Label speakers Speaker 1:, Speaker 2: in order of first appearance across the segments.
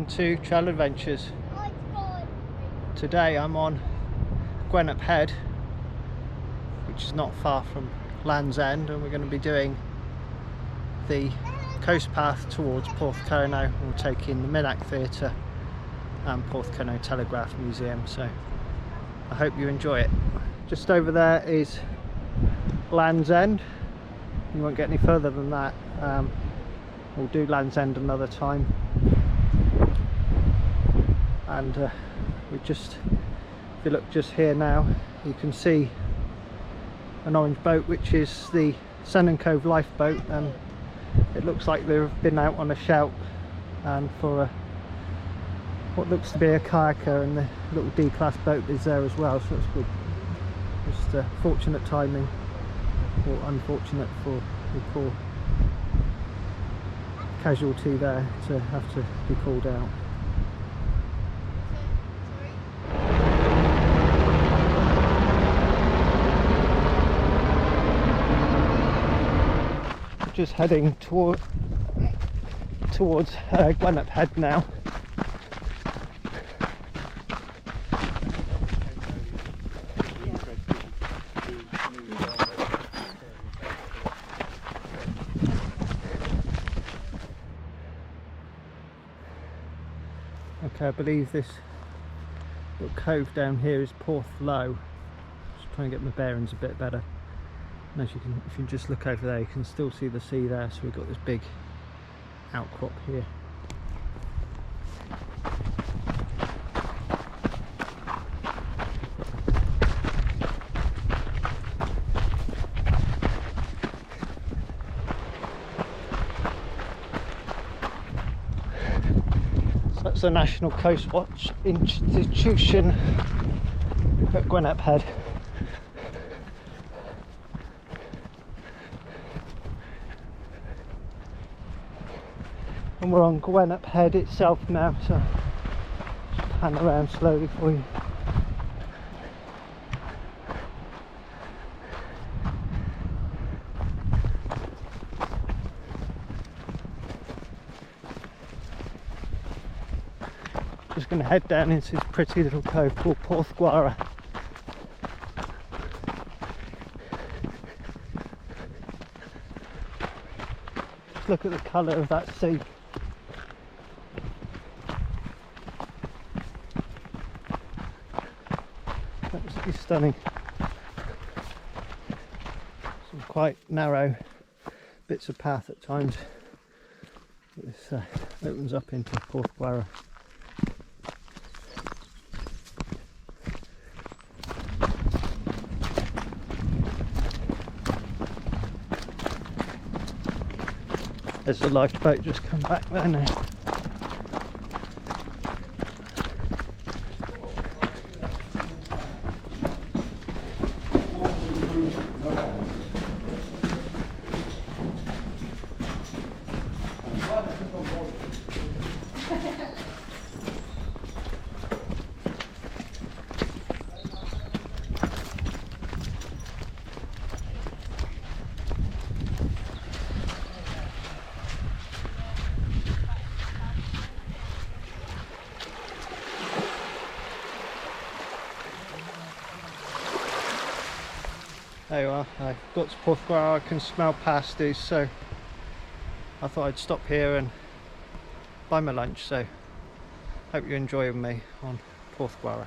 Speaker 1: welcome to Trail Adventures. Today I'm on Gwennap Head, which is not far from Land's End, and we're going to be doing the coast path towards Porthcurno. We're taking the Minack Theatre and Porthcurno Telegraph Museum, so I hope you enjoy it. Just over there is Land's End. You won't get any further than that. We'll do Land's End another time. And we just, if you look just here now, you can see an orange boat, which is the Sun & Cove lifeboat, and it looks like they've been out on a shout and for what looks to be a kayaker, and the little D-class boat is there as well, so it's good. Just fortunate timing, or unfortunate for the poor casualty there to have to be called out. Just heading towards Gwennap Head now. Okay, I believe this little cove down here is Porthlow. Just trying to get my bearings a bit better. And as you can, if you just look over there, you can still see the sea there. So we've got this big outcrop here. So that's the National Coast Watch Institution at Gwennap Head. And we're on Gwennap Head itself now, so just pan around slowly for you. Just going to head down into this pretty little cove called Porthgwarra. Just look at the colour of that sea. Absolutely stunning. Some quite narrow bits of path at times. This opens up into Porthgwarra. There's the lifeboat just come back there now. There you are, I got to Porthgwarra. I can smell pasties, so I thought I'd stop here and buy my lunch, so hope you enjoy with me on Porthgwarra.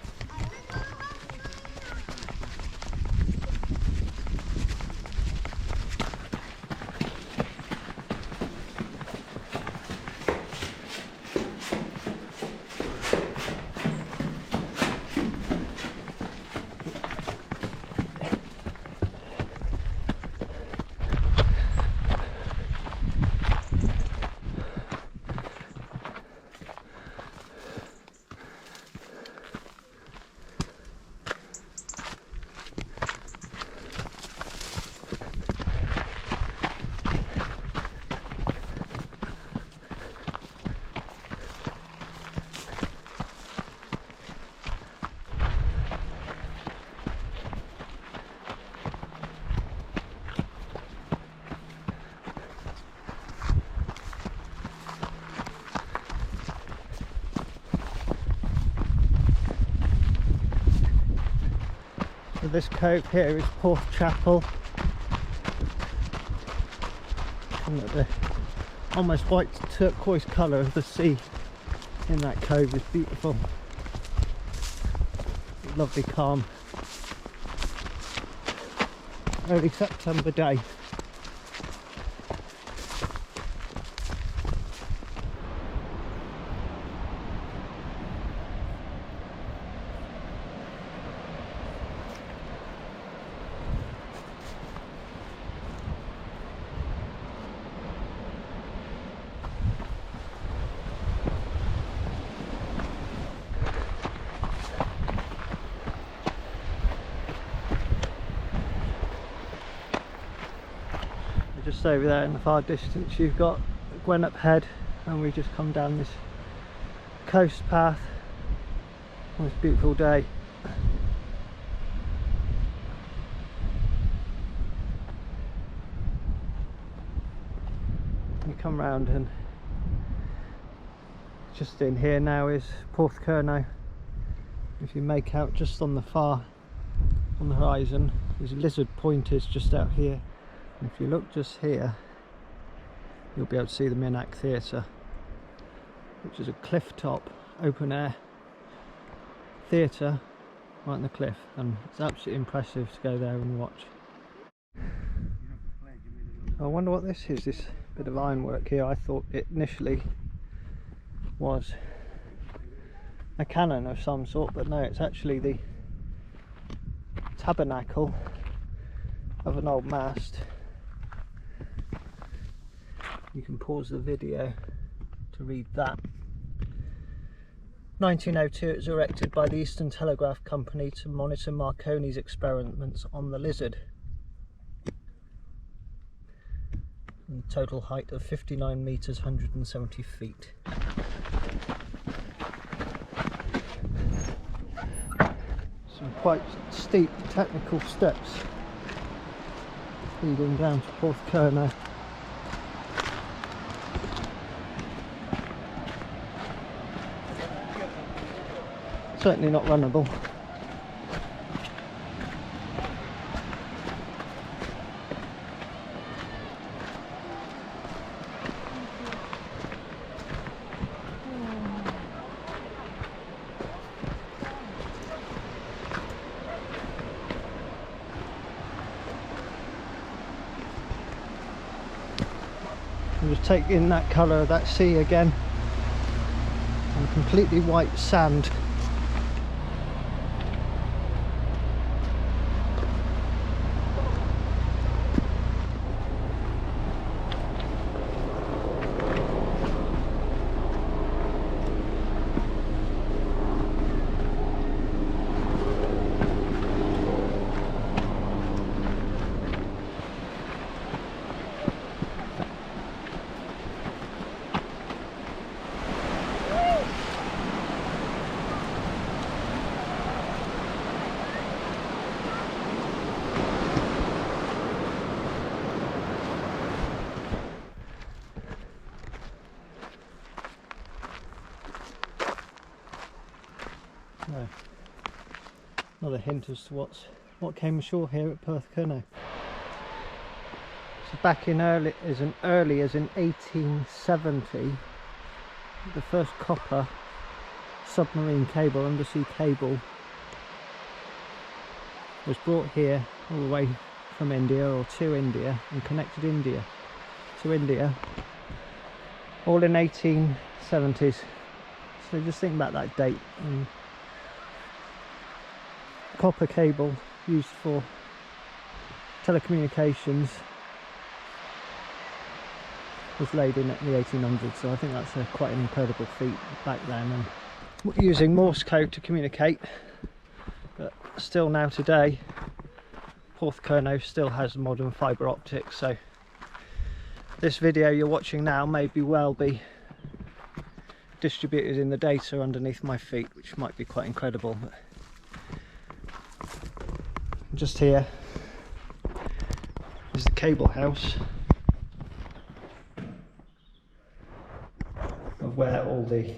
Speaker 1: So this cove here is Porth Chapel. And the almost white turquoise colour of the sea in that cove is beautiful. Lovely calm early September day. Just over there in the far distance you've got Gwennap Head, and we've just come down this coast path on this beautiful day. You come round and just in here now is Porthcurno. If you make out just on the horizon, there's lizard pointers just out here. And if you look just here, you'll be able to see the Minack Theatre, which is a cliff top, open air theatre right on the cliff, and it's absolutely impressive to go there and watch. I wonder what this is, this bit of ironwork here. I thought it initially was a cannon of some sort, but no, it's actually the tabernacle of an old mast. You can pause the video to read that. 1902, it was erected by the Eastern Telegraph Company to monitor Marconi's experiments on the lizard. And total height of 59 metres, 170 feet. Some quite steep technical steps leading down to Porthcurno. Certainly not runnable. And just take in that colour of that sea again, and completely white sand. No. Another hint as to what came ashore here at Porthcurno. So back in early as in 1870, the first copper submarine cable, undersea cable, was brought here all the way from India, or to India, and connected India to India, all in 1870s. So just think about that date. And copper cable used for telecommunications was laid in at the 1800s, so I think that's quite an incredible feat back then. And using Morse code to communicate, but still now today Porthcurno still has modern fibre optics, so this video you're watching now may well be distributed in the data underneath my feet, which might be quite incredible. But just here is the cable house of where all the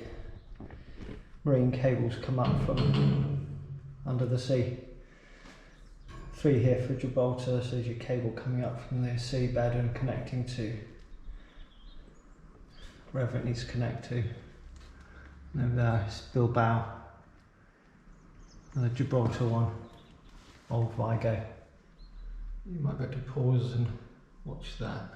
Speaker 1: marine cables come up from under the sea. 3 here for Gibraltar, so there's your cable coming up from the seabed and connecting to wherever it needs to connect to. And over there is Bilbao, and the Gibraltar one, Old Vigo. You might be able to pause and watch that.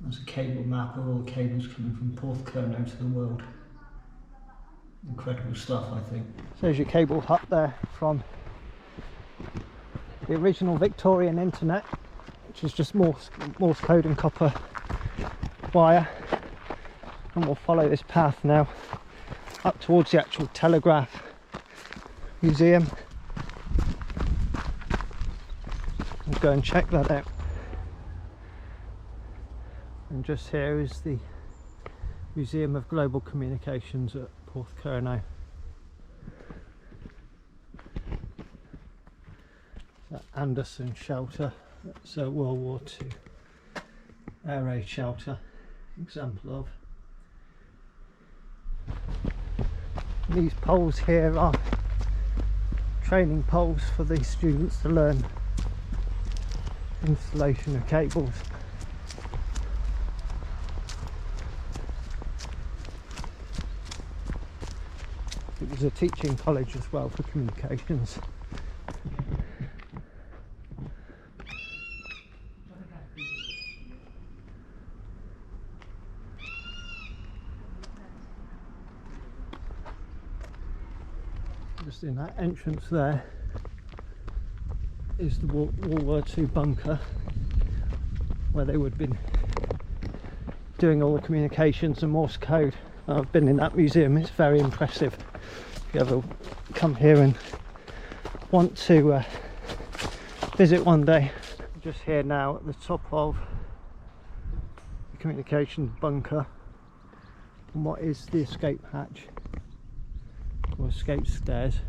Speaker 1: There's a cable map of all the cables coming from Porthcurno to the world. Incredible stuff, I think. So there's your cable hut there from the original Victorian internet, which is just Morse code and copper wire. And we'll follow this path now up towards the actual Telegraph Museum and go and check that out. And just here is the Museum of Global Communications at Porthcurno. That Anderson shelter, that's a World War II air raid shelter, example of. These poles here are training poles for these students to learn installation of cables. It was a teaching college as well for communications. Just in that entrance there is the World War II bunker where they would have been doing all the communications and Morse code. I've been in that museum, it's very impressive. If you ever come here and want to visit one day. I'm just here now at the top of the communications bunker and what is the escape hatch or escape stairs.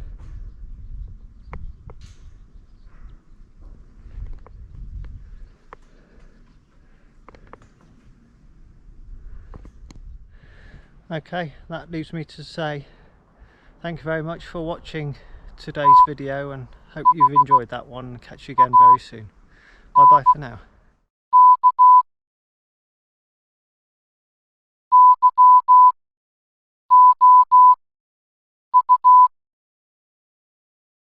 Speaker 1: Okay, that leaves me to say thank you very much for watching today's video and hope you've enjoyed that one. Catch you again very soon. Bye bye for now.